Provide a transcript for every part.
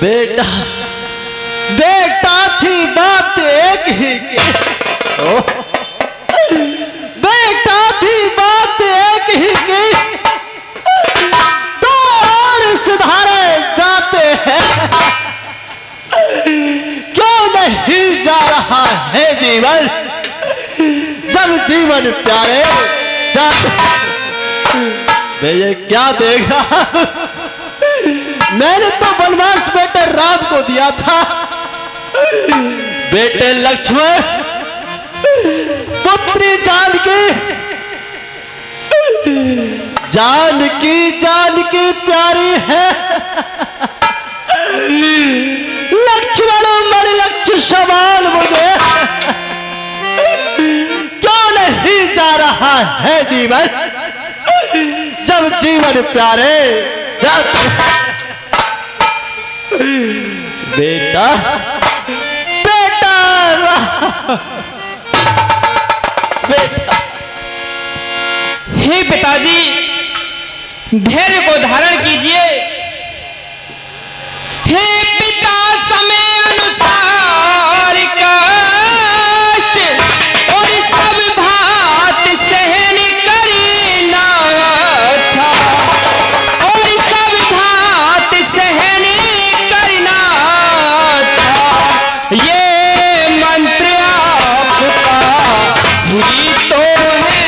बेटा बेटा थी बात एक ही की, बेटा थी बात एक ही की, तो और सुधारे जाते हैं, क्यों नहीं जा रहा है जीवन, जब जीवन प्यारे जाते। मैं ये क्या देख रहा हूं, मैंने तो वनवास बेटे राम को दिया था, बेटे लक्ष्मण पुत्री जानकी, जानकी जानकी प्यारी है, लक्ष्मण मणि लक्ष्य सवाल मुझे, क्यों नहीं जा रहा है जीवन, जब जीवन प्यारे जाते। बेटा बेटा बेटा। हे पिताजी, धैर्य को धारण कीजिए। हे पिता समय अनुसार कष्ट और सब भात सहन करना अच्छा, और सब भात सहन करना अच्छा, ये मंत्र आपका ही तो है,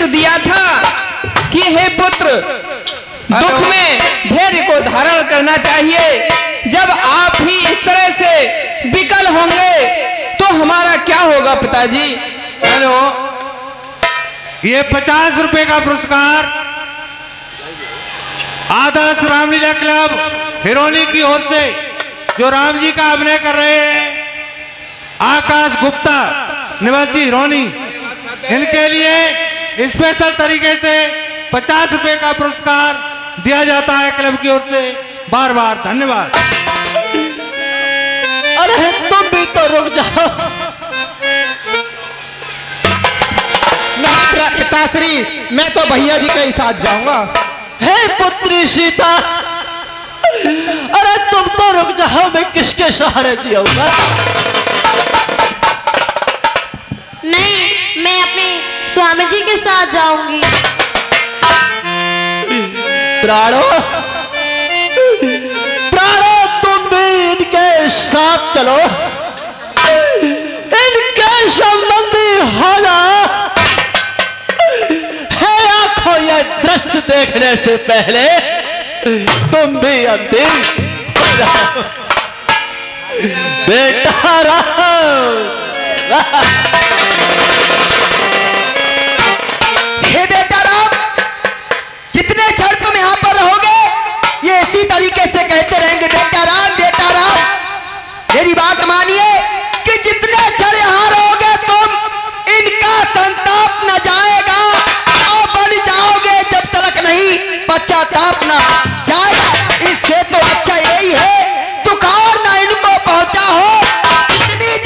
दिया था कि हे पुत्र, दुख में धैर्य को धारण करना चाहिए, जब आप ही इस तरह से विकल होंगे तो हमारा क्या होगा पिताजी। हेलो, ये 50 रुपए का पुरस्कार आदर्श रामलीला क्लब हिरोनी की ओर से, जो राम जी का अभिनय कर रहे हैं, आकाश गुप्ता निवासी हिरोनी, इनके लिए स्पेशल तरीके से 50 रुपए का पुरस्कार दिया जाता है क्लब की ओर से। बार बार धन्यवाद। अरे तुम भी तो रुक जाओ। नहीं पिताश्री, मैं तो भैया जी के ही साथ जाऊंगा। हे पुत्री सीता, अरे तुम तो रुक जाओ, मैं किसके सहारे जिऊंगा। नहीं, मैं अपने स्वामी जी के साथ जाऊंगी। प्राणो प्राणो, तुम भी इनके साथ चलो, इनके संबंधी हो जाओ। है आंखों ये दृश्य देखने से पहले तुम भी अंतिम हो जाओ। बेटा राम, हे बेटा राम, जितने क्षण तुम यहाँ पर रहोगे ये इसी तरीके से कहते रहेंगे बेटा राम, मेरी बात मानिए कि जितने क्षण यहाँ रहोगे तुम, इनका संताप न जाएगा और बन जाओगे जब तक नहीं पश्चाताप न जाएगा। इससे तो अच्छा यही है दुख और न इनको पहुंचा हो, इतनी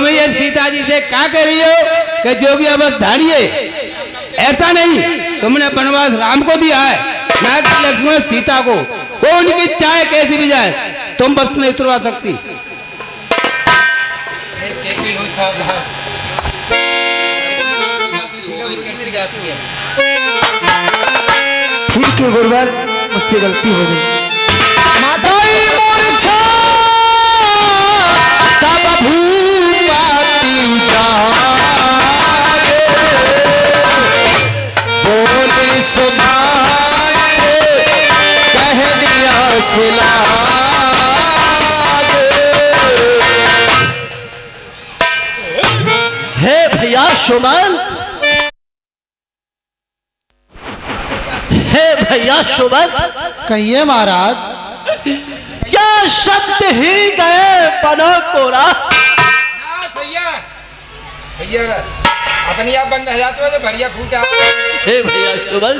तुम ये सीता जी से क्या कह रही हो कि जोगी बस धाड़िए? ऐसा नहीं, तुमने वनवास राम को दिया है, ना कि लक्ष्मण सीता को। वो उनकी चाय कैसी भी जाए, तुम बस नहीं उतरवा सकती। ठीक है गुरुवर, मुझसे गलती हो गई। माताई मूर्छा तब भूपाती जागे, बोली सुभान कह दिया सिलागे। हे भैया सुमन, हे भैया सुमन, कहिए महाराज। क्या शब्द ही गए पनो कोरा। भैया अपनी आप बंद हजात वाले भैया फूटा। हे भैया सुमन,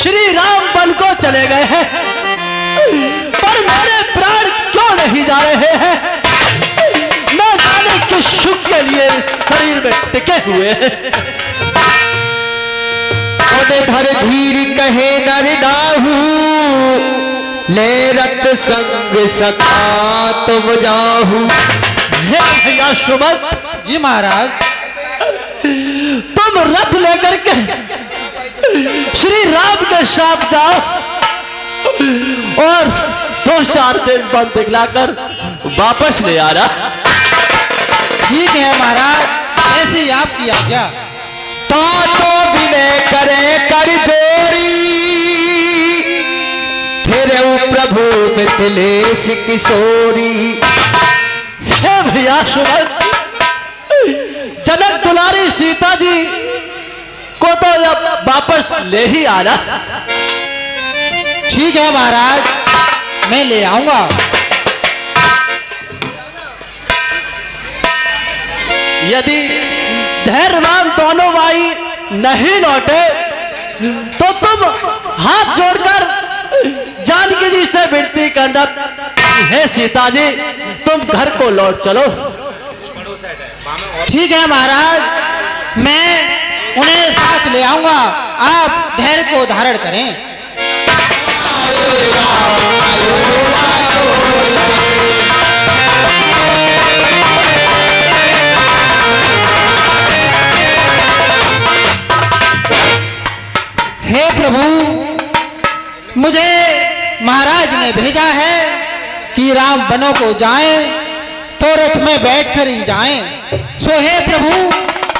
श्री राम वन को चले गए हैं, पर मेरे प्राण क्यों नहीं जा रहे हैं? न जाने किस सुख के लिए शरीर में टिके हुए हैं। धर धीर कहे नर दाहू, ले रत संग सखा तुम जाहू। हे भैया सुमन जी महाराज, तुम रथ लेकर के श्री राम के साथ जाओ और 2-4 दिन बंद दिखलाकर वापस ले आना। ठीक है महाराज, ऐसे ही आपकी आज्ञा। तातो विनय करे कर जोरी, फिर प्रभु मिथिलेश किशोरी। हे भैया सुमन, जनक दुलारी सीता जी को तो अब वापस ले ही आना। ठीक है महाराज, मैं ले आऊंगा। यदि धैर्यवान दोनों भाई नहीं लौटे तो तुम हाथ जोड़कर जानकी जी से विनती करना, हे सीता जी तुम घर को लौट चलो। ठीक है महाराज, मैं उन्हें साथ ले आऊंगा, आप धैर्य को धारण करें। हे प्रभु, मुझे महाराज ने भेजा है कि राम वनों को जाएं तो रथ में बैठकर ही जाएं। सो हे प्रभु,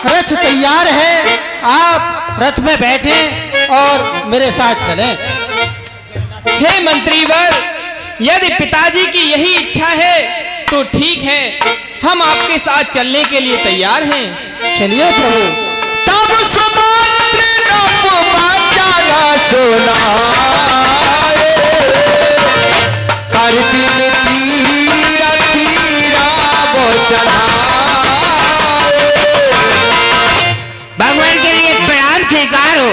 रथ तैयार है, आप रथ में बैठें और मेरे साथ चलें। हे मंत्रीवर, यदि पिताजी की यही इच्छा है तो ठीक है, हम आपके साथ चलने के लिए तैयार हैं। चलिए प्रभु। तब सुमंत्र सुनाए, हर दिन तीरा तीरा वो चढ़ाए। भगवान के लिए प्रणाम स्वीकार हो।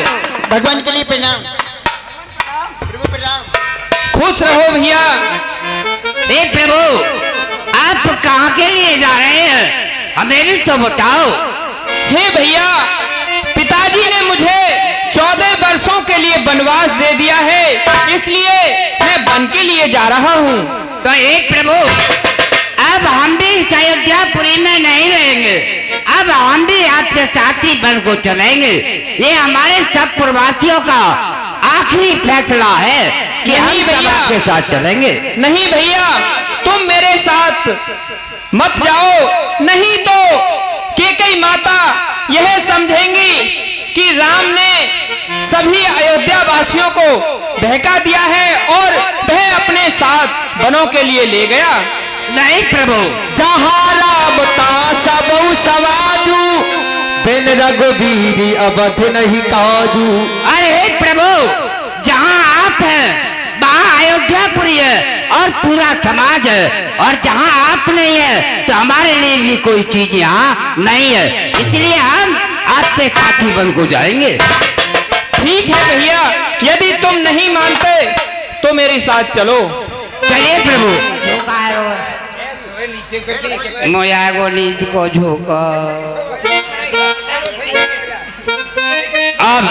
भगवान के लिए प्रणाम। खुश रहो भैया। हे प्रभु, आप कहाँ के लिए जा रहे हैं, हमें तो बताओ। हे भैया, पिताजी ने मुझे 14 वर्षों के लिए वनवास दे दिया है, इसलिए मैं वन के लिए जा रहा हूँ। तो एक प्रभु, अब हम भी अयोध्यापुरी में नहीं रहेंगे, अब हम भी आपके साथ ही वन को चलेंगे। ये हमारे सब प्रवासियों का आखिरी फैसला है कि हम सब आपके साथ चलेंगे। नहीं भैया, तुम मेरे साथ मत जाओ, नहीं तो कैकेयी माता यह समझेंगी कि राम ने सभी अयोध्या वासियों को बहका दिया है और वह अपने साथ वनों के लिए ले गया। नहीं प्रभु, जहाँ राम ता सब सवाजू, बिन रघुवीरी अवध नहीं काजू। अरे प्रभु, जहाँ आप हैं वहाँ अयोध्यापुरी है और पूरा समाज है, और जहाँ आप नहीं है तो हमारे लिए भी कोई चीज यहाँ नहीं है, इसलिए हम आपके साथी वन को जाएंगे। ठीक है भैया, यदि तुम नहीं मानते तो मेरे साथ चलो। चलिए प्रभु। मोया को नींद को झोंका। अब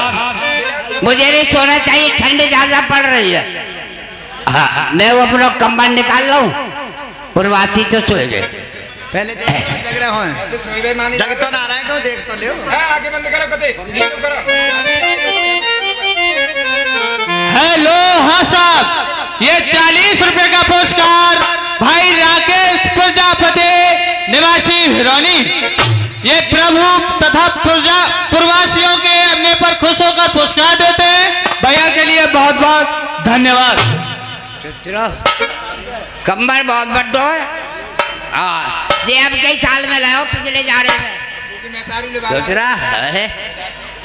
मुझे नहीं सोना चाहिए, ठंडी ज्यादा पड़ रही है। हाँ, मैं वो अपना कंबल निकाल लूं, प्रवासी तो सोए गए। पहले जग रहे हो, जग तो ना रहा है, क्यों देख तो लियो। आगे बंद करो कते हेलो, हाँ साहब, ये 40 रुपए का पुरस्कार भाई राकेश प्रजापति निवासी हिरोनी, ये प्रभु तथा प्रवासियों के अपने पर खुश होकर पुरस्कार देते हैं। भैया के लिए बहुत बहुत धन्यवाद। कंबर बहुत बड्डो है। हाँ, ये अब कई साल में लाओ, पिछले जाड़े में सोच रहा है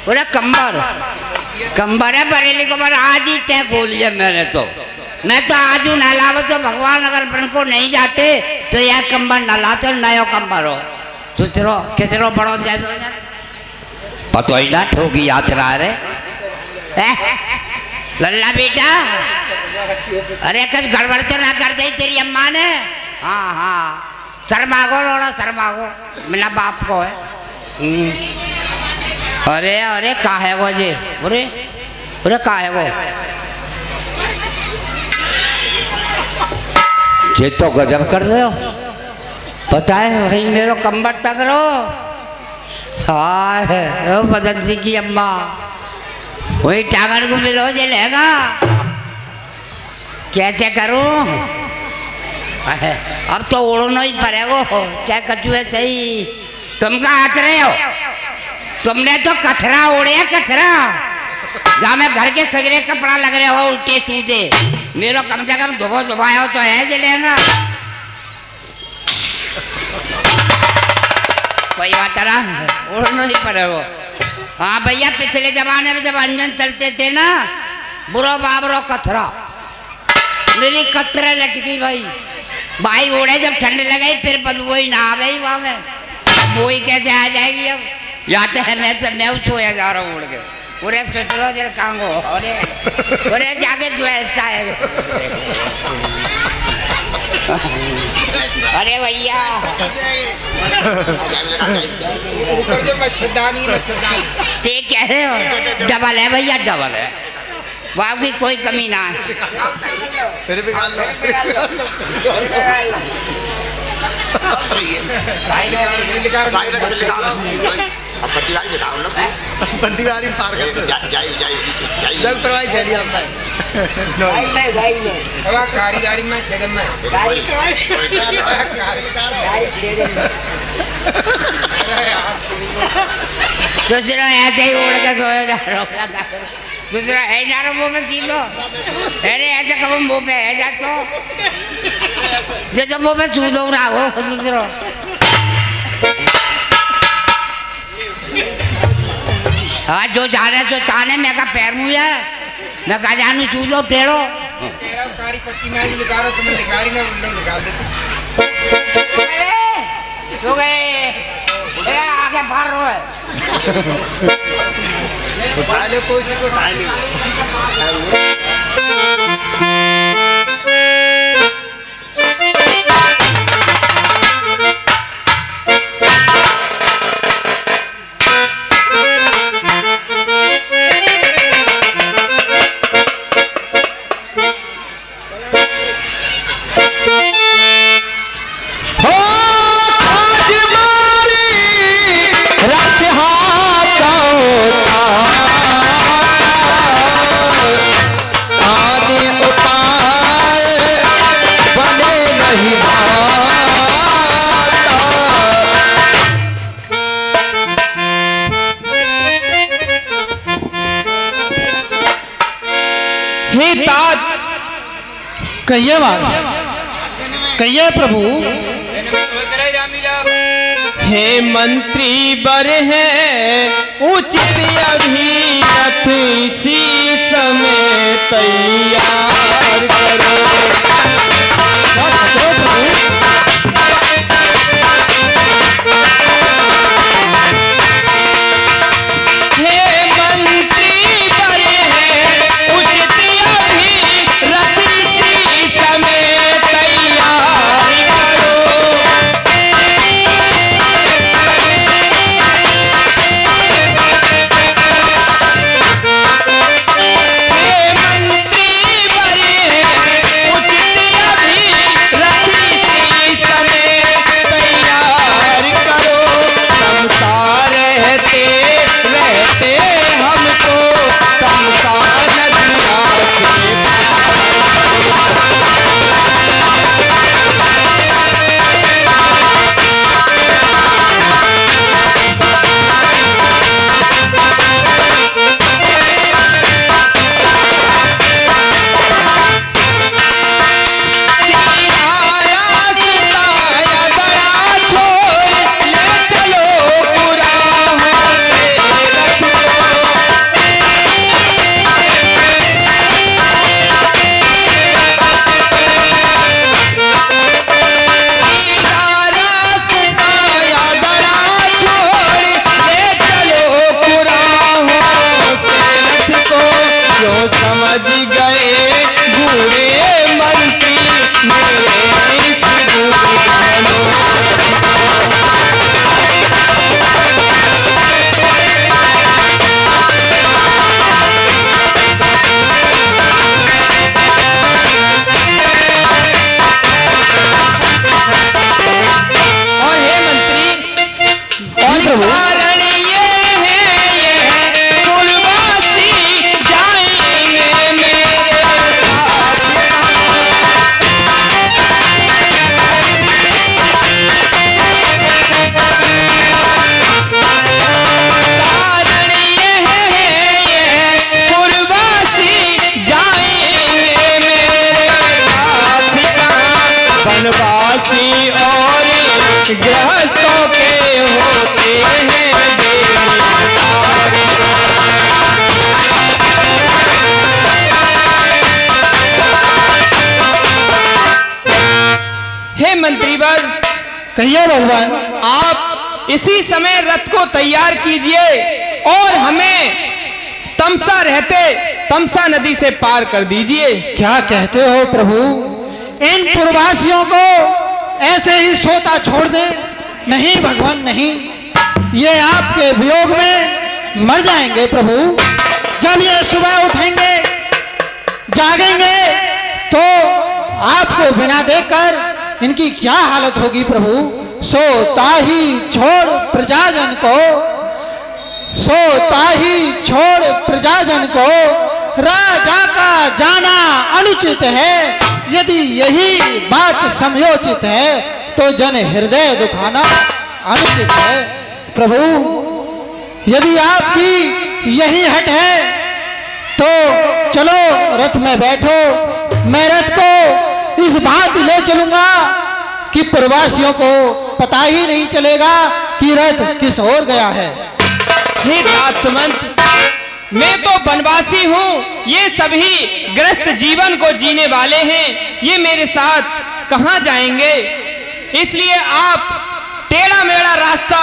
पूरा कंबर है। बरेली को पर आज ही तय खोल लिया मैंने तो। मैं तो आज हूँ ना लाओ तो भगवान अगर अपन को नहीं जाते तो यह कंबर न लाते, नयो कंबर हो। सोच रहो कितनो बड़ो दे दो पतो ही ना ठोकी यात्रा रे। लल्ला बेटा, अरे कुछ गड़बड़ तो ना कर दे तेरी अम्मा ने। हाँ हाँ, शर्मागो लोड़ा, शर्मागो, मेरा बाप को है। अरे अरे का है वो जी, अरे अरे का है वो, ये तो गजब कर दो। पता है भाई मेरो कंबट टकरो। हाँ मदन सिंह की अम्मा, वही टागर को मिलो जे लेगा। कैसे करूं, अब तो उड़ना ही पड़ेगा। क्या कचुए सही, तुम कहाँ हट रहे हो? तुमने तो कथरा उड़े, कथरा जहाँ मैं घर के सगरे कपड़ा लग रहे हो उल्टे सीधे, मेरा कम से कम धोबो धोबाया तो है जलेगा। कोई बात ना, उड़ना ही पड़ेगा। हाँ भैया, पिछले जमाने में जब अंजन चलते थे ना, बुरो बाबरो कथरा, मेरी कतरे लटकी भाई। भाई उड़े जब ठंड लगाई फिर बदबू ही ना आ गई वहां में, वो ही कैसे आ जाएगी अब। याते है मैं सोया जा रहा हूँ उड़ के पूरे सोचो जरा कांगो। अरे जाके द्वेषता है। अरे भैया ते कह रहे हो, डबल है भैया, डबल है, वहाँ की कोई कमी ना है। पट्टीवारी पार कर जग प्रवाही झेली हमने गाड़ी में छेड़न में दूसरा ऐसे ही उड़ के सोया जा रहा, दूसरा है जा रहा मुँह में सीधो। अरे ऐसे कब मुँह पे है जा तो जैसे मुँह में सूदो रहा हो दूसरा। हाँ जो जा रहे सो ताने, मैं का पैर मुँह है, मैं का जानू सूदो टेढ़ो। सारी पत्ती में निकालो, तुम्हें निकाली ना निकाल देते। सो गए, आगे फाड़ रहा है। उठा लो, कोई सी को उठा लो। कहिए बात, कहिए प्रभु। हे मंत्री बर है उचित अभिरथ, इसी समय तैयार करो। भक्तों के होते हैं बेमिसाल। हे मंत्रीवर, कहिए भगवान। आप इसी समय रथ को तैयार कीजिए और हमें तमसा रहते तमसा नदी से पार कर दीजिए। क्या कहते हो प्रभु? इन पूर्ववासियों को ऐसे ही सोता छोड़ दें? नहीं भगवान नहीं, ये आपके वियोग में मर जाएंगे प्रभु। जब ये सुबह उठेंगे जागेंगे तो आपको बिना देखकर इनकी क्या हालत होगी प्रभु। सोता ही छोड़ प्रजाजन को, सोता ही छोड़ प्रजाजन को, राजा का जाना अनुचित है। यदि यही बात समयोचित है तो जन हृदय दुखाना अनुचित है। प्रभु यदि आपकी यही हट है तो चलो रथ में बैठो। मैं रथ को इस बात ले चलूंगा कि प्रवासियों को पता ही नहीं चलेगा कि रथ किस ओर गया है। हे राजसुमंत, मैं तो वनवासी हूँ, ये सभी ग्रस्त जीवन को जीने वाले हैं, ये मेरे साथ कहाँ जाएंगे? इसलिए आप टेढ़ा मेढ़ा रास्ता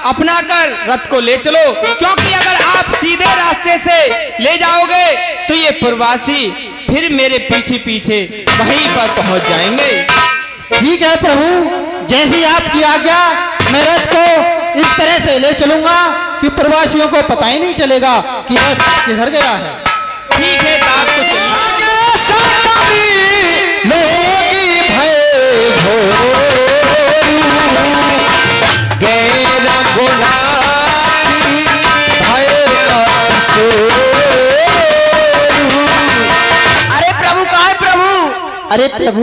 अपनाकर रथ को ले चलो, क्योंकि अगर आप सीधे रास्ते से ले जाओगे तो ये प्रवासी फिर मेरे पीछे पीछे वहीं पर पहुंच जाएंगे। ठीक है प्रभु, जैसी आपकी आज्ञा। मैं रथ को इस तरह से ले चलूंगा कि प्रवासियों को पता ही नहीं चलेगा कि रथ किधर गया है। ठीक है, तो आपको अरे प्रभु कहाँ है प्रभु? अरे प्रभु,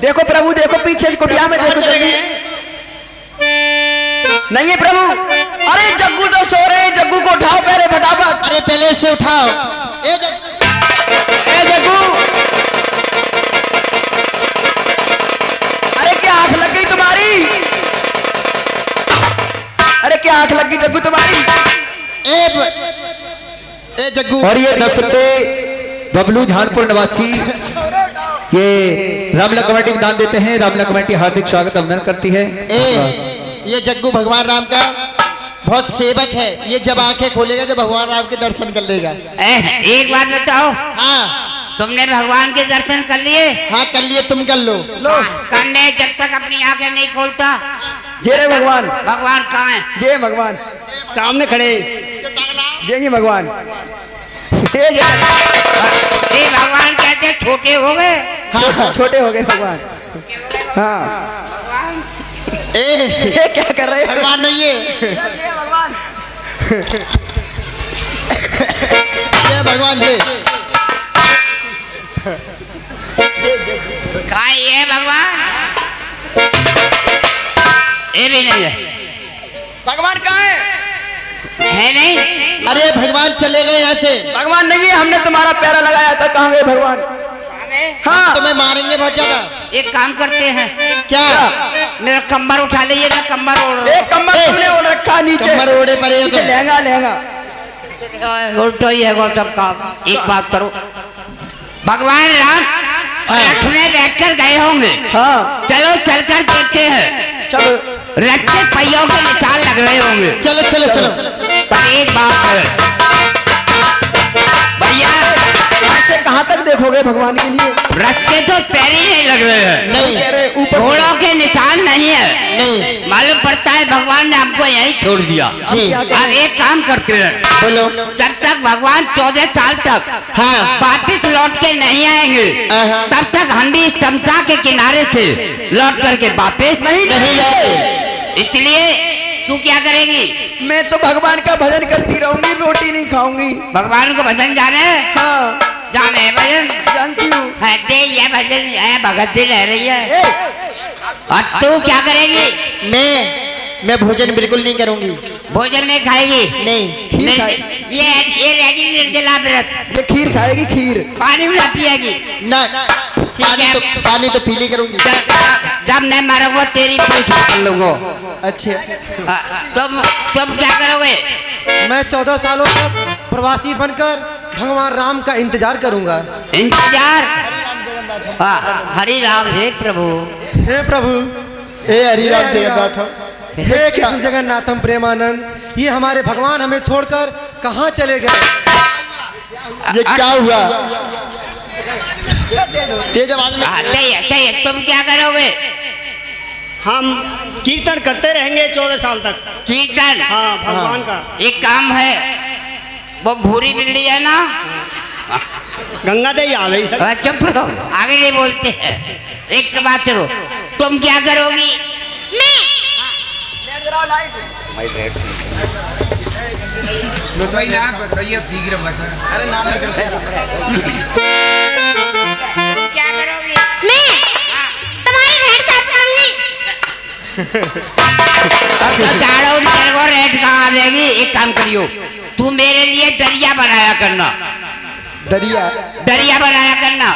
देखो प्रभु, देखो पीछे कुटिया में देखो जल्दी। नहीं है प्रभु। अरे जग्गू तो सो रहे हैं, जग्गू को उठाओ पहले फटाफट। अरे पहले से उठाओ। ए जग्गू, अरे क्या आंख लग गई तुम्हारी? अरे क्या आंख लग गई जग्गू तुम्हारी? ए जग्गू। और ये नसते बबलू झानपुर निवासी ये रामला कमेटी में दान देते हैं। रामला कमेटी हार्दिक स्वागत अभिनंदन करती है। ये जग्गू भगवान राम का बहुत सेवक है। ये जब आंखें खोलेगा जब भगवान राम के दर्शन कर लेगा। एक बात बताओ, हाँ तुमने भगवान के दर्शन कर लिए? हाँ कर लिए, तुम कर लो। करने जब तक अपनी आंखें नहीं खोलता। जय रे भगवान। भगवान कहाँ है? जय भगवान। सामने खड़े। जय भगवान। ये भगवान कहते छोटे हो गए। हाँ छोटे हो गए भगवान। हाँ ये क्या कर रहे हो? भगवान नहीं है, जय भगवान। जय भगवान जी। कहाँ ये भगवान? ये भी नहीं है। भगवान कहाँ है? है नहीं? अरे भगवान चले गए यहाँ से। भगवान नहीं है, हमने तुम्हारा प्यारा लगाया था। कहाँ गए भगवान? हाँ तुम्हें मारेंगे बहुत ज्यादा। एक काम करते हैं, क्या? मेरा कम्बर उठा लीजिए ना। कम्बर ओढ़ एक कम्बल तुमने ओढ़ रखा नीचे। कमर ओढ़े पड़े हो तुम। लहंगा लहंगा। उल्टो ही है गौतम का। एक बात करो, भगवान राम रथ में बैठकर गए होंगे। हाँ चलो चलकर देखते हैं। चलो। रथ के पहियों के निशान लग रहे होंगे। चलो चलो चलो। पर एक बात है भैया, यहाँ से कहाँ तक देखोगे भगवान के लिए? रथ के तो पैर ही नहीं लग रहे हैं। नहीं कह रहे ऊपर से। घोड़ों के निशान नहीं है। नहीं। मालूम पड़ता है भगवान ने हमको यहीं छोड़ दिया। जी। क्या कह अब रहे हैं? एक काम करते हैं, बोलो। जब तक भगवान 14 साल तक हाँ। वापिस लौट के नहीं आएंगे हाँ। तब तक हम भी इस तमसा के किनारे से लौट करके वापिस नहीं जाएंगे। इसलिए तू क्या करेगी? मैं तो भगवान का भजन करती रहूंगी, रोटी नहीं खाऊंगी। भगवान को भजन जाने? हाँ जाने है भजन? जानती हूँ। हटे ये भजन है, भगत जी रह रही है। ए, और तू क्या करेगी? मैं भोजन बिल्कुल नहीं करूंगी। भोजन नहीं खाएगी? नहीं। खीर खाए। ये रहेगी निर्जला व्रत। ये खीर खाएगी, खीर। पानी भी ना पिएगी? ना। पानी तो पीली करूंगी। जब मैं मरूंगा तेरी पूछ कर लूंगा। अच्छा तुम क्या करोगे? मैं 14 सालों तक प्रवासी बनकर भगवान राम का इंतजार करूंगा। इंतजार? हरि राम हे प्रभु। हे प्रभु, हे हरि राम जगन्नाथ, हे कृष्ण जगन्नाथम प्रेमानंद, ये हमारे भगवान हमें छोड़कर कहाँ चले गए? ये क्या हुआ? तेज आवाज में। तुम क्या करोगे? हम कीर्तन करते रहेंगे 14 साल तक। कीर्तन? हाँ, भगवान का। एक काम है, वो भूरी बिल्ली है ना, गंगा दे आ गई सर। चुप रहो, आगे नहीं बोलते हैं। एक बात करो, तुम क्या करोगी? मैं क्या करोगी? मैं तुम्हारी भेंट साफ करूंगी। अब तो झाड़ू तेरे को रेट कहाँ देगी? एक काम करियो, तू मेरे लिए दरिया बनाया करना। दरिया बनाया करना।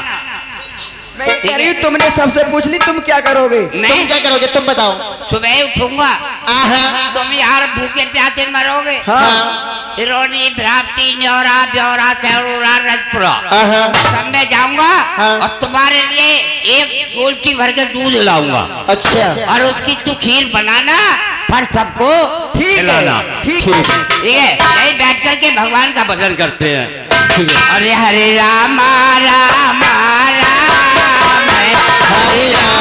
मैं ये कह रही हूँ, तुमने सबसे पूछ ली, तुम क्या करोगे? तुम क्या करोगे, तुम बताओ। सुबह उठूंगा, तुम यार भूखे प्यासे मरोगे। हाँ। हिरोनी, भ्राप्ति, न्योरा, ब्योरा, सेवड़ा, रजपुरा, सब मैं जाऊंगा। हाँ। और तुम्हारे लिए एक गोलची भर के दूध लाऊंगा। अच्छा, और उसकी तू खीर बनाना, पर सबको ठीक खिलाना। है, ठीक है। ठीक है, यही बैठ करके भगवान का भजन करते हैं। अरे हरे राम राम राम, हरे राम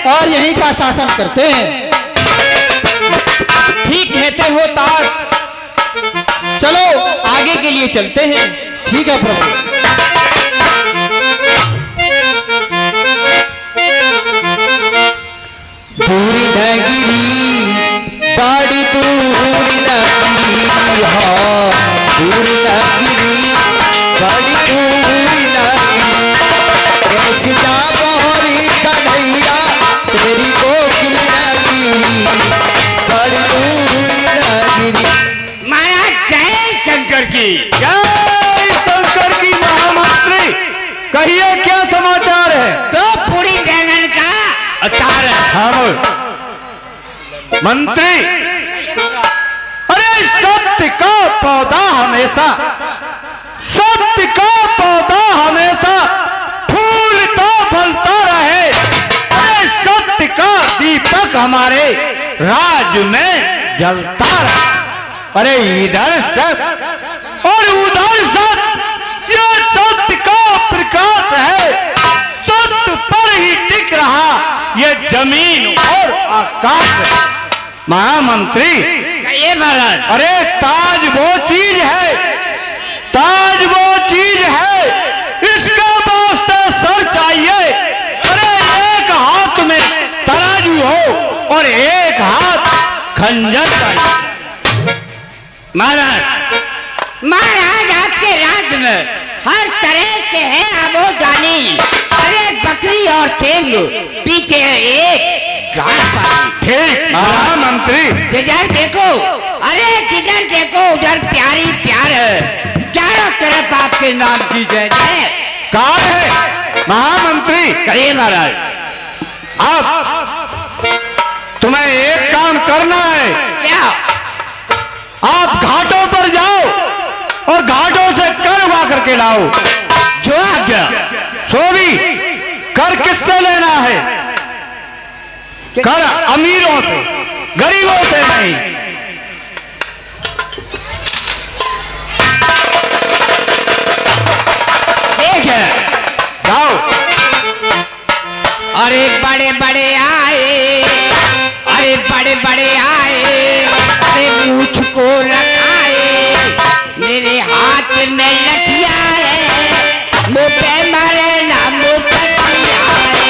और यहीं का शासन करते हैं। ठीक कहते हो ताज, चलो आगे के लिए चलते हैं। ठीक है प्रभु। दूरी न गिरी, बाड़ी दूरी न गिरी, हाँ दूरी न गिरी, बाड़ी दूरी न गिरी, कैसे जा मोहरी कन्हैया, तेरी कोकिल न गिरी, बाड़ी दूरी न गिरी। महाराज जय शंकर की। जय शंकर की महामंत्री, कहिए क्या समाचार है? तो पूरी बैंगन का अचार है। हाँ मंत्री, अरे सत्य का पौधा हमेशा, सत्य का पौधा हमेशा फूलता फलता रहे। अरे सत्य का दीपक हमारे राज में जलता रहे। अरे इधर सत्य और उधर सत्य, ये सत्य का प्रकाश है। सत्य पर ही टिक रहा ये जमीन और आकाश। महामंत्री, ये महाराज, अरे ताज वो चीज है, ताज वो चीज है, इसका वास्ते सर चाहिए। अरे एक हाथ में तराजू हो और एक हाथ खंजर चाहिए। महाराज, महाराज आपके राज्य में हर तरह से है आबोदानी। अरे बकरी और तेल पीते हैं एक गाय पानी। ठीक महामंत्री। जिधर देखो, अरे जिधर देखो उधर प्यारी प्यार है। चारों तरफ आपके नाम की जय जय। कहाँ है महामंत्री? करिए महाराज। अब तुम्हें एक काम करना है। क्या? आप घाटों पर जाओ और घाटों से कर उगा करके लाओ। जो आज्ञा। सो भी कर किससे लेना है? कर अमीरों से, गरीबों से नहीं। ठीक है, जाओ। बड़े आए, अरे बड़े बड़े आए, अरे मूछ को रखाए, मेरे हाथ में लठिया है, मुँह पे मारे ना मुँह तकिया है।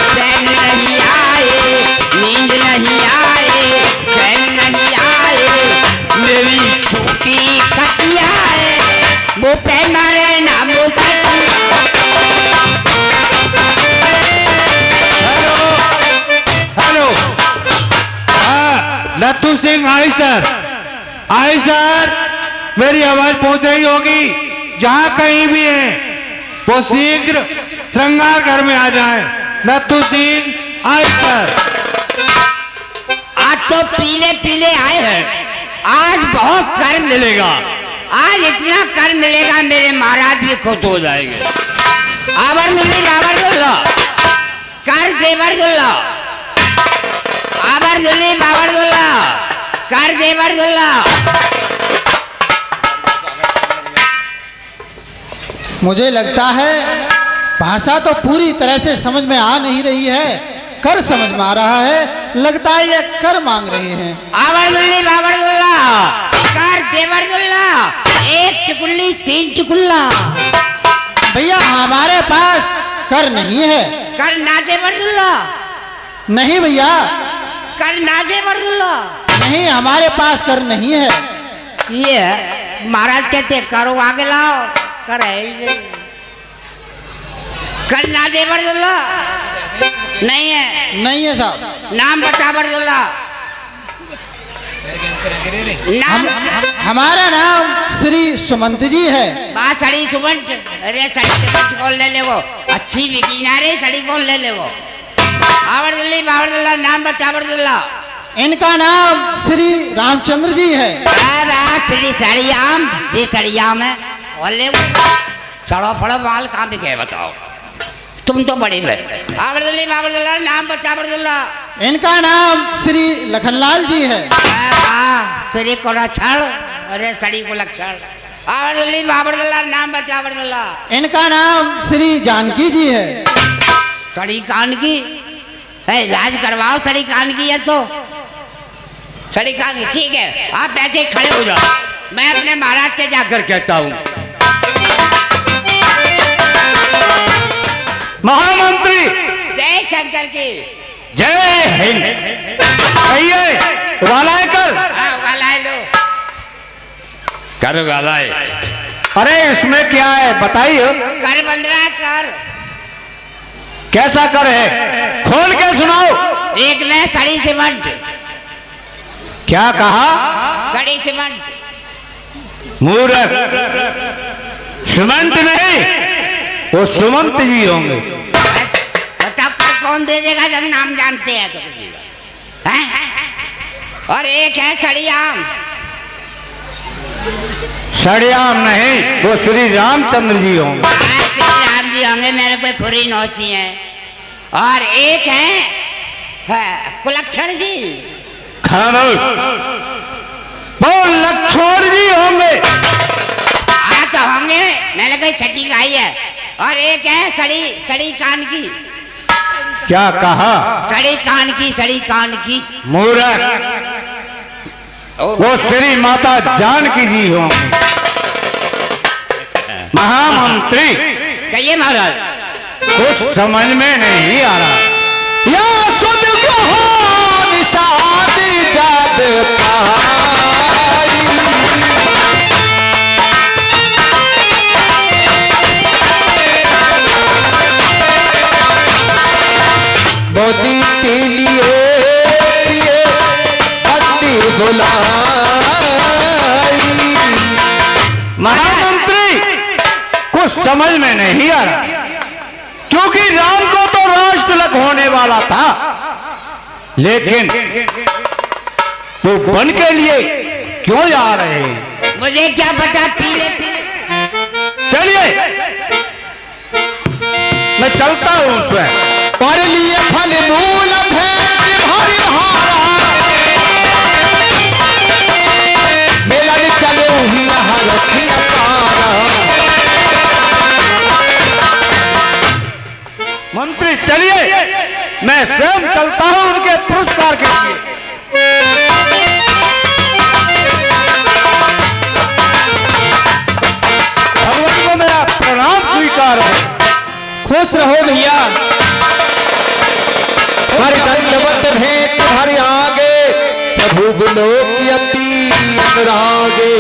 चैन नहीं आए, नींद नहीं आए, चैन नहीं आए, मेरी छोटी खटिया है, मुँह पे मारे ना मुँह तकिया। हेलो, हाँ, लत्तू सिंह आई सर, मेरी आवाज पहुंच रही होगी। जहां कहीं भी हैं वो शीघ्र श्रृंगार घर में आ जाएं। लत्तू सिंह आई सर। आज तो पीले पीले आए हैं, आज बहुत कर मिलेगा, आज इतना कर मिलेगा मेरे महाराज भी खुश हो जाएंगे। आबरदुल्ली बाबरदुल्ला, कर देवरदुल्ला, आबरदुल्ली बाबरदुल्ला, कर देवरदुल्ला। मुझे लगता है भाषा तो पूरी तरह से समझ में आ नहीं रही है, कर समझ में आ रहा है। लगता है ये कर मांग रहे हैं। आबरदुल्ली बाबरदुल्ला, कर देवरदुल्ला, एक टिकुल्ली तीन टिकुल्ला। भैया हमारे पास कर नहीं है। कर ना देवरदुल्ला, नहीं भैया, कर ना देवरदुल्ला। नहीं हमारे पास कर नहीं है। ये महाराज कहते करो आगे लाओ, कर है ही नहीं। कर ना देवरदुल्ला नहीं है, नहीं है साहब। नाम बता बरदुल्ला, नाम। हमारा नाम श्री सुमंत जी है। बात सड़ी सुमंत, अरे सड़ी सुमंत कौन ले ले वो, अच्छी बिकीना रे सड़ी कौन ले ले वो। आबरदुल्ली बाबरदुल्ला, नाम बता बरदुल्ला। इनका नाम श्री रामचंद्र जी है। श्री सड़ियाम, ये सड़ियाम है और ले सड़ो फड़ो बाल कहाँ बिके बताओ, तुम तो बड़ी भाई। आबरदुल्ली बाबरदुल्ला, नाम बता बरदुल्ला। इनका नाम श्री लखनलाल जी है। श्री को लक्षण, अरे सड़ी को लक्षण। आबरदुल्ली बाबरदुल्ला, नाम बता बरदुल्ला। इनका नाम श्री जानकी जी है। सड़ी कान की है, इलाज करवाओ सड़ी कान की है तो। सड़ी कान की ठीक है, आप ऐसे खड़े हो जाओ, मैं अपने महाराज से जाकर कहता हूँ। महामंत्री जय शंकर की जय हिंद। कहिए वाला कर। वालाए लो, कर वालाए। अरे इसमें क्या है बताइए। कर बन रहा है, कर कैसा कर है, खोल के सुनाओ। एक ने सड़ी सीमेंट। क्या कहा? सड़ी सीमेंट। मूर्ख, सीमेंट नहीं, वो सुमंत जी होंगे। बताओ कर कौन दे देगा जब नाम जानते हैं तो किसी का, हैं? और एक है सड़ियाम। सड़ियाम नहीं, वो श्री रामचंद्र जी होंगे। श्री राम जी होंगे, मेरे कोई खुरी नौची है। और एक है कुलक्षण जी। खामोश, वो लक्ष्मण जी होंगे। हाँ तो होंगे, मैंने कोई छठी गाई है। और एक है सड़ी कान की। क्या कहा? सड़ी कान की, सड़ी कान की। मूर्ख, वो श्री माता जानकी जी होंगे। महामंत्री कहिए महाराज। कुछ समझ में नहीं आ रहा। या सुन कहो निषाद जात पाई, मोदी के लिए प्रिय भक्ति बुलाई। महामंत्री कुछ समझ में नहीं आ रहा, क्योंकि राम को तो राज तिलक होने वाला था, लेकिन वो वन के लिए क्यों जा रहे हैं? मुझे क्या पता, पीले पीले। चलिए मैं चलता हूँ स्वयं। पर लिए फल मूल भेंट भरि भारा, मिलन चले हुई हरसिया। मंत्री चलिए, मैं स्वयं चलता हूं उनके पुरस्कार के लिए। भगवान को मेरा प्रणाम स्वीकार है। खुश रहो भैया। हरि दंडवत भेंट हरि आगे, प्रभु बिलोक अति अनुरागे।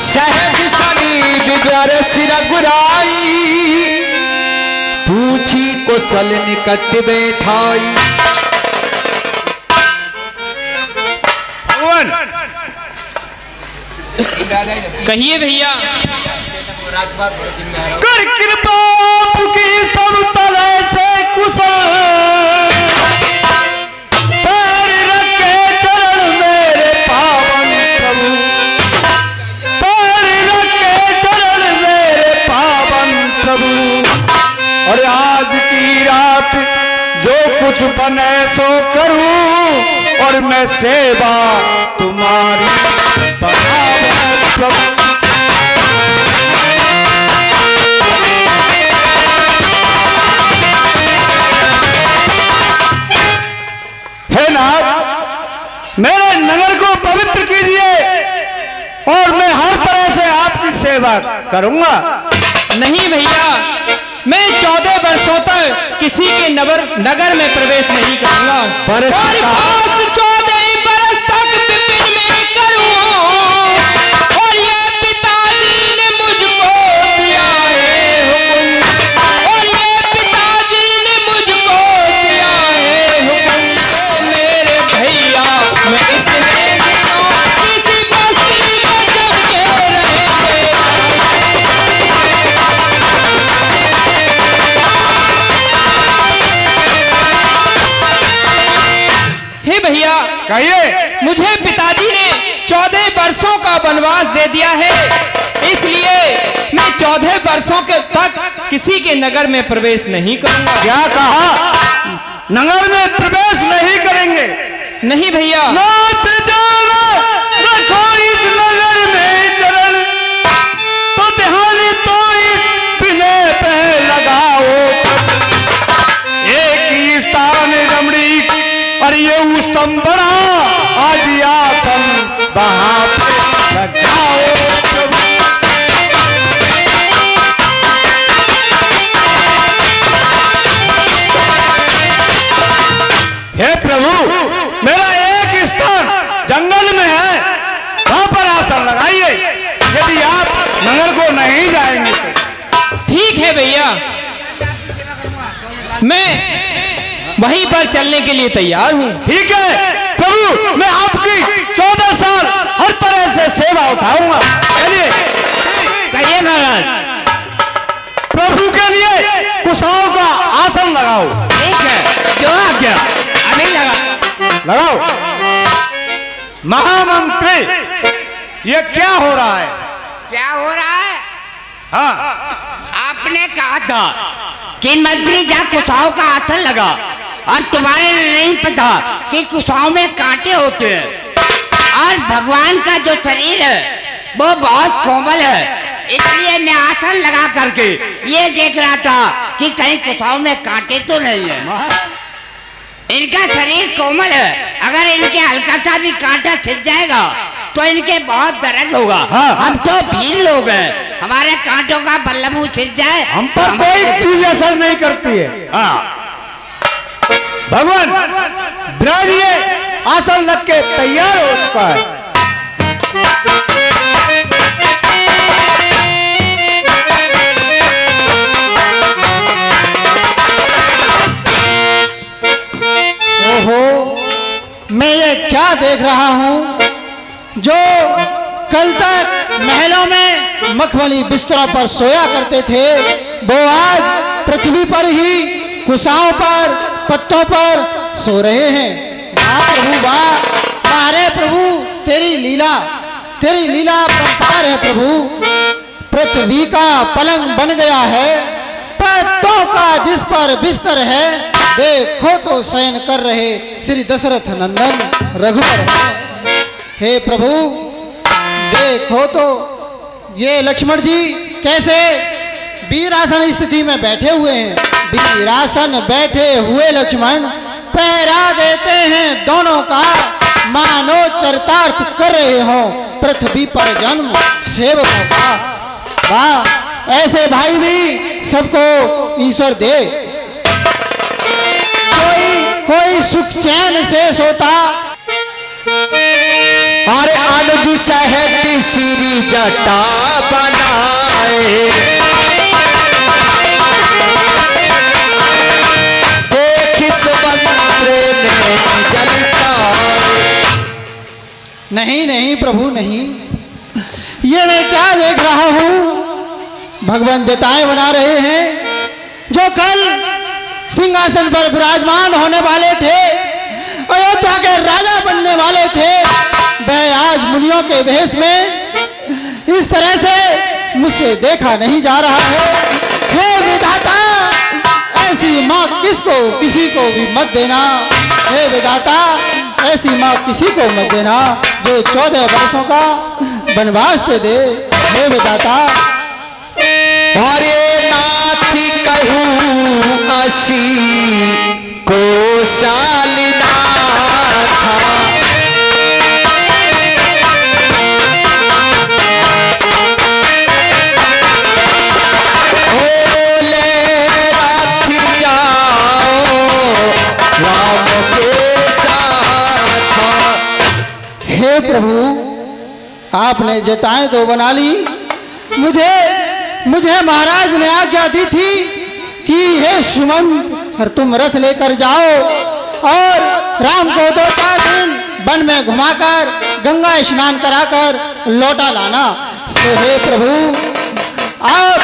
सहज सनी बिबर सिर गुराई, पूछी कुशल निकट बैठाई। भगवान कहिए भैया। कर कृपा की सब तरह से कुशल, पैर रखे चरण मेरे पावन प्रभु, पैर रखे चरण मेरे पावन प्रभु। और आज की रात जो कुछ बने सो करूं, और मैं सेवा तुम्हारी बनाऊं प्रभु। हे नाथ, मेरे नगर को पवित्र कीजिए और मैं हर तरह से आपकी सेवा करूंगा। नहीं भैया, मैं 14 वर्षों तक किसी के नगर में प्रवेश नहीं करूंगा। पर 14 बरस तक विपिन में करूं, और ये पिताजी ने मुझको दिया है हुक्म, और ये पिताजी ने मुझको दिया है हुक्म। मेरे भैया मैं इतने दिनों किसी बस्ती में जम के रहेंगे। हे भैया, कहिए। मुझे पिताजी ने 14 वर्षों का वनवास दे दिया है, इसलिए मैं 14 वर्षों के तक किसी के नगर में प्रवेश नहीं करूंगा। क्या कहा? नगर में प्रवेश नहीं करेंगे? नहीं भैया। नाच जाना रखो इस नगर में चरण, तो ध्यान तो इस पिने पे लगाओ। एक ही स्थान रमणी, और ये उत्तम बड़ा आज आसन वहां पे लगाओ प्रभु। हे प्रभु, मेरा एक स्थान जंगल में है, वहां पर आसन लगाइए, यदि आप नगर को नहीं जाएंगे तो। ठीक है भैया, मैं वहीं पर चलने के लिए तैयार हूँ। ठीक है प्रभु, मैं आपकी 14 साल हर तरह से सेवा उठाऊंगा। चलिए। कहिए महाराज। प्रभु के लिए कुशाओं का आसन लगाओ। ठीक है, जो आज्ञा। अभी लगा। लगाओ। महामंत्री, ये क्या हो रहा है? क्या हो रहा है? हाँ, आपने कहा था कि मंत्री जा कुशाओं का आसन लगा, और तुम्हारे नहीं पता कि कुशाओं में कांटे होते हैं, और भगवान का जो शरीर है वो बहुत कोमल है, इसलिए मैं आसन लगा करके ये देख रहा था कि कहीं कुशाओं में कांटे तो नहीं है। इनका शरीर कोमल है, अगर इनके हल्का सा भी कांटा छिद जाएगा तो इनके बहुत दर्द होगा। हाँ। हम तो भीड़ लोग हैं, हमारे कांटों का बल्लभू छिद जाए हम पर कोई चीज असर नहीं करती है। हाँ। भगवान विराजिए, आसन लग के तैयार हो चुका है। ओहो, मैं ये क्या देख रहा हूँ? जो कल तक महलों में मखमली बिस्तरों पर सोया करते थे, वो आज पृथ्वी पर ही कुशाओं पर, पत्तों पर सो रहे हैं। वाह प्रभु वाह, अरे प्रभु तेरी लीला परंपार है प्रभु। पृथ्वी का पलंग बन गया है, पत्तों का जिस पर बिस्तर है, देखो तो शयन कर रहे श्री दशरथ नंदन रघुवर है। हे प्रभु देखो तो ये लक्ष्मण जी कैसे वीरासन स्थिति में बैठे हुए हैं। वीरासन बैठे हुए लक्ष्मण पैरा देते हैं दोनों का, मानो चरितार्थ कर रहे हो पृथ्वी पर जन्म सेवकों का। वाह, ऐसे भाई भी सबको ईश्वर दे। कोई सुख चैन से सोता, अरे अनुज सहत सिरी जटा बनाए, देख सुमंत्र ने जलता। नहीं नहीं प्रभु नहीं, ये मैं क्या देख रहा हूँ। भगवान जटाएं बना रहे हैं। जो कल सिंहासन पर विराजमान होने वाले थे, अयोध्या के राजा बनने वाले थे, वह आज मुनियों के भेष में इस तरह से मुझसे देखा नहीं जा रहा है। हे विधाता, ऐसी माँ किसको किसी को भी मत देना। हे विधाता, ऐसी माँ किसी को मत देना जो 14 वर्षों का वनवास दे दे। हे विधाता, अरे नाथ कहूँ असी को सालिना था, बोले रात जाओ राम के साथ। हे प्रभु, आपने जटाएं तो बना ली, मुझे महाराज ने आज्ञा दी थी कि हे सुमंत, तुम रथ लेकर जाओ और राम को 2-4 दिन वन में घुमाकर गंगा स्नान कराकर लौटा लाना। सो हे प्रभु, आप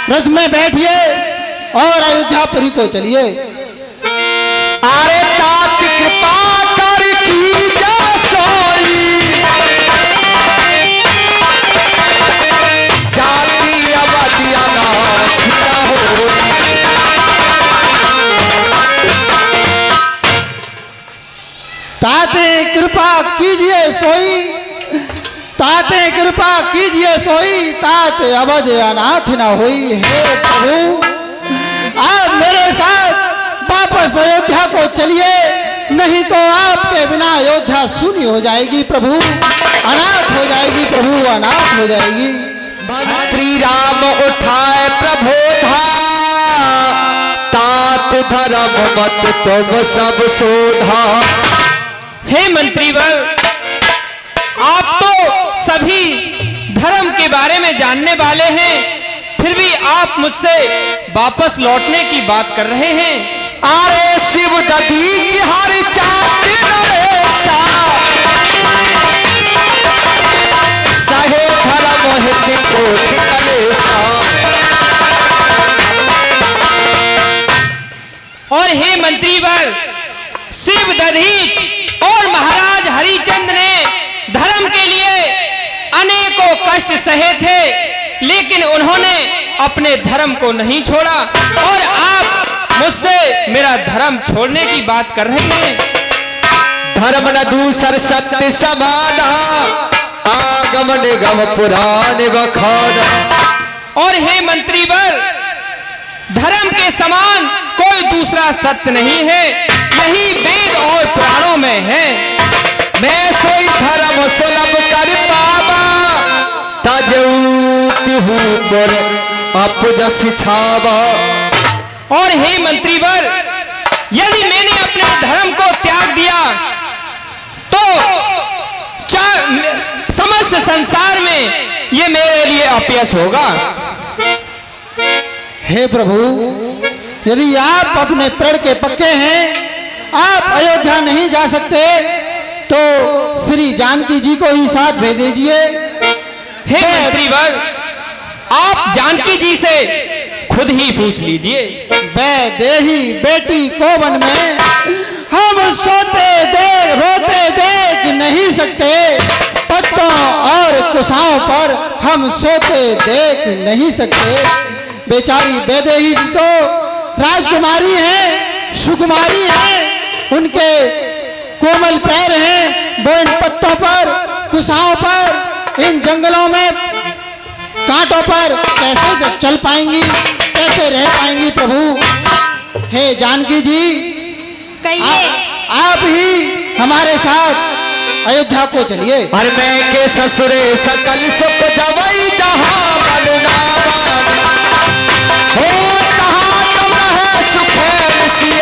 रथ में बैठिए और अयोध्यापुरी को चलिए। अरे तात कृपा कर की जा सोई, जाति अवधिया नाथ न होई। ताते कृपा कीजिए सोई, ताते कृपा कीजिए सोई, तात अवध अनाथ न होई। हे प्रभु, आप मेरे साथ वापस अयोध्या को चलिए, नहीं तो आपके बिना अयोध्या शून्य हो जाएगी प्रभु, अनाथ हो जाएगी प्रभु, अनाथ हो जाएगी। मंत्री राम उठाए प्रबोधा, तात धर्म मत तुम सब सोधा। हे मंत्रीवर, आप तो सभी धर्म के बारे में जानने वाले हैं, फिर भी आप मुझसे वापस लौटने की बात कर रहे हैं। अरे शिव ददी हर चाट नरेसा, सहे धर्म हित कोटि कलेसा। और हे मंत्रीवर, शिव दधीच और महाराज हरिचंद ने धर्म के लिए अनेकों कष्ट सहे थे, लेकिन उन्होंने अपने धर्म को नहीं छोड़ा, और आप मुझसे मेरा धर्म छोड़ने की बात कर रहे हैं। धर्म न दूसर सत्य समाना, आगम निगम पुराण बखाना। और हे मंत्रीवर, धर्म के समान कोई दूसरा सत्य नहीं है, यही वेद और पुराणों में है। मैं सोई धर्म सुलभ कर पावा, तजऊति हूँ पर अपजस छावा। और हे मंत्रीवर, यदि मैंने अपने धर्म को त्याग दिया तो समस्त संसार में ये मेरे लिए अपयश होगा। हे प्रभु, यदि आप अपने प्रण के पक्के हैं, आप अयोध्या नहीं जा सकते, तो श्री जानकी जी को ही साथ भेज दीजिए। हे मंत्रीवर, आप जानकी जी से खुद ही पूछ लीजिए। वैदेही बेटी को वन में हम रोते देख नहीं सकते, पत्तों और कुशाओं पर हम सोते देख नहीं सकते। बेचारी वैदेही जी तो राजकुमारी हैं, सुकुमारी हैं, उनके कोमल पैर हैं, वो इन पत्तों पर, कुशाओं पर, इन जंगलों में कांटों पर कैसे चल पाएंगी, कैसे रह पाएंगी प्रभु। हे जानकी जी, कहिए। आप ही हमारे साथ अयोध्या को चलिए। अरे मैं के ससुरे सकल सुख जवई जहां बलनावा हो कहां तुम रहे सुखे निसिए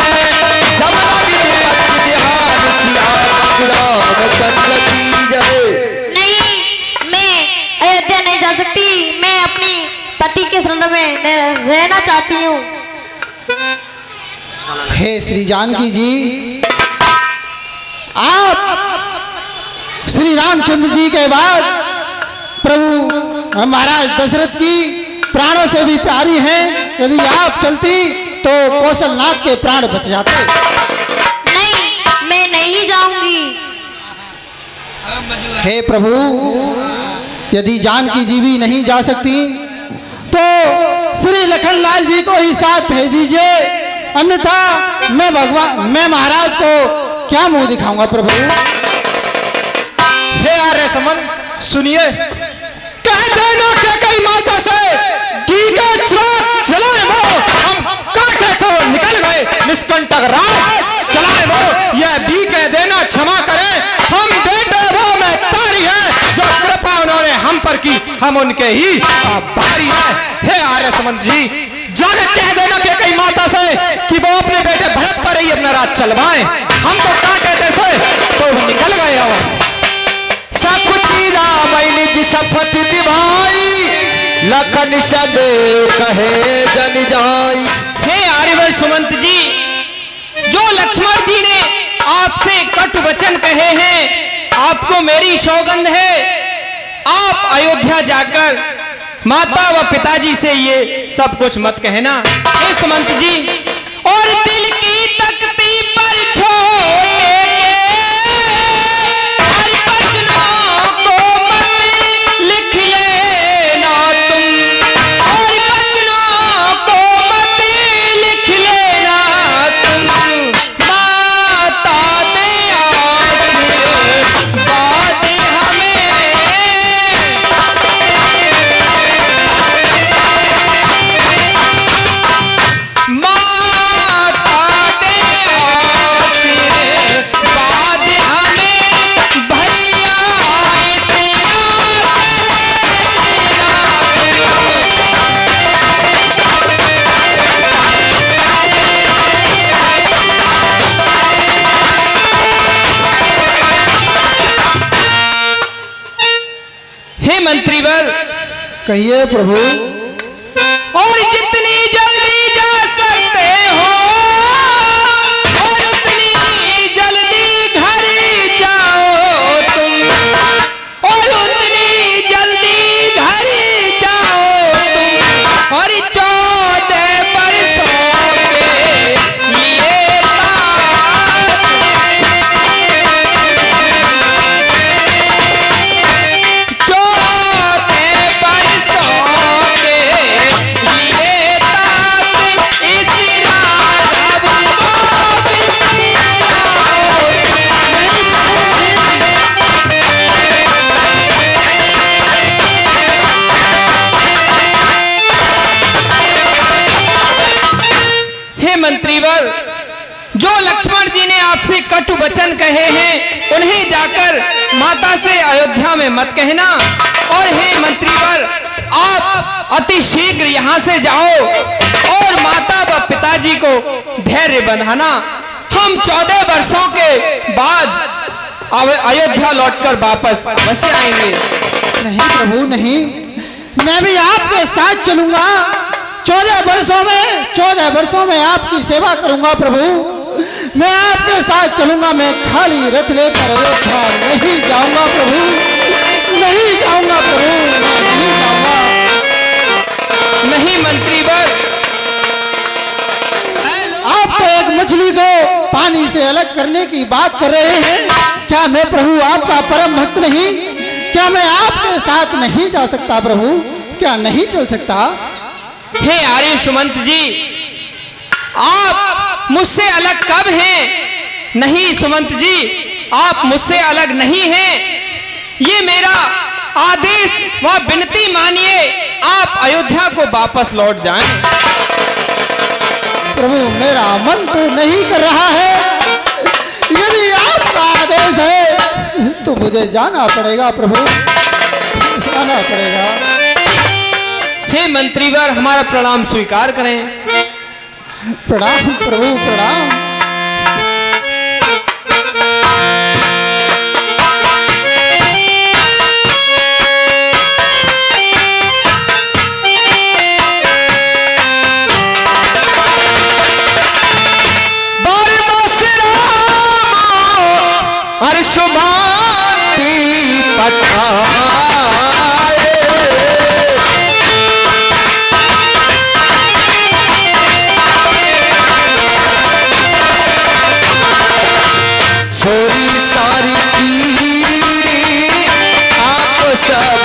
जब लगी विपत्ति ध्यान सिया रामचंद्र की जय। नहीं, मैं अयोध्या नहीं जा सकती। मैं अपनी पति के शरण में रहना चाहती हूँ। हे श्री जानकी जी, आप श्री रामचंद्र जी के बाद प्रभु महाराज दशरथ की प्राणों से भी प्यारी हैं। यदि आप चलती तो कौशलनाथ के प्राण बच जाते। नहीं, मैं नहीं जाऊंगी। हे प्रभु, यदि जानकी जी भी नहीं जा सकती तो श्री लखनलाल जी को ही साथ भेज दीजिए, अन्यथा मैं महाराज को क्या मुंह दिखाऊंगा प्रभु। हे आर्य समन, सुनिए, कह देना कि कई माता से घी का चिराग जलाए वो हम काटे तो निकल गए निष्कंटक राज चलाए वो, यह भी कह देना क्षमा करें हम बेटे वो में तारी है जो कृपा उन्होंने हम पर की, हम उनके ही आभारी हैं। हे आर्य समन जी, जाने कह देना कि कई माता से कि वो अपने बेटे भरत पर ही अपना राज चलवाएं, हम तो काटे थे से तो निकल गए हो। निज शपथ दिवाई लखन सदैव कहे जन जाई। हे आर्यवर सुमंत जी, जो लक्ष्मण जी ने आपसे कटु वचन कहे हैं, आपको मेरी सौगंध है, आप अयोध्या जाकर माता व पिताजी से ये सब कुछ मत कहना। हे सुमंत जी, और दिल की तख्ती पर छोटे मंत्रीवर, कहिए प्रभु। और जितनी जल्दी जा सकते हो और उतनी जल्दी घर जाओ तुम, और उतनी जल्दी घर जाओ तुम, और 14 बरसों के लिए मंत्रीवर, जो लक्ष्मण जी ने आपसे कटु वचन कहे हैं उन्हें जाकर माता से अयोध्या में मत कहना। और हे मंत्रीवर, आप अति शीघ्र यहाँ से जाओ और माता व पिताजी को धैर्य बंधाना। हम 14 वर्षों के बाद अयोध्या लौटकर वापस बस आएंगे। नहीं प्रभु नहीं, मैं भी आपके साथ चलूंगा। 14 वर्षों में आपकी सेवा करूंगा प्रभु। मैं आपके साथ चलूंगा, मैं खाली रथ लेकर अयोध्या नहीं जाऊंगा प्रभु, नहीं जाऊंगा प्रभु, नहीं जाऊंगा। नहीं मंत्रीवर, आप तो एक मछली को पानी से अलग करने की बात कर रहे हैं। क्या मैं प्रभु आपका परम भक्त नहीं? क्या मैं आपके साथ नहीं जा सकता प्रभु? क्या नहीं चल सकता? हे आर्य सुमंत जी, आप मुझसे अलग कब हैं? नहीं सुमंत जी, आप मुझसे अलग नहीं हैं। ये मेरा आदेश व विनती मानिए, आप अयोध्या को वापस लौट जाएं। प्रभु मेरा मन तो नहीं कर रहा है, यदि आपका आदेश है तो मुझे जाना पड़ेगा प्रभु, जाना पड़ेगा। हे मंत्रीवर, हमारा प्रणाम स्वीकार करें। प्रणाम प्रभु प्रणाम। छोरी सारी कीरी आप सब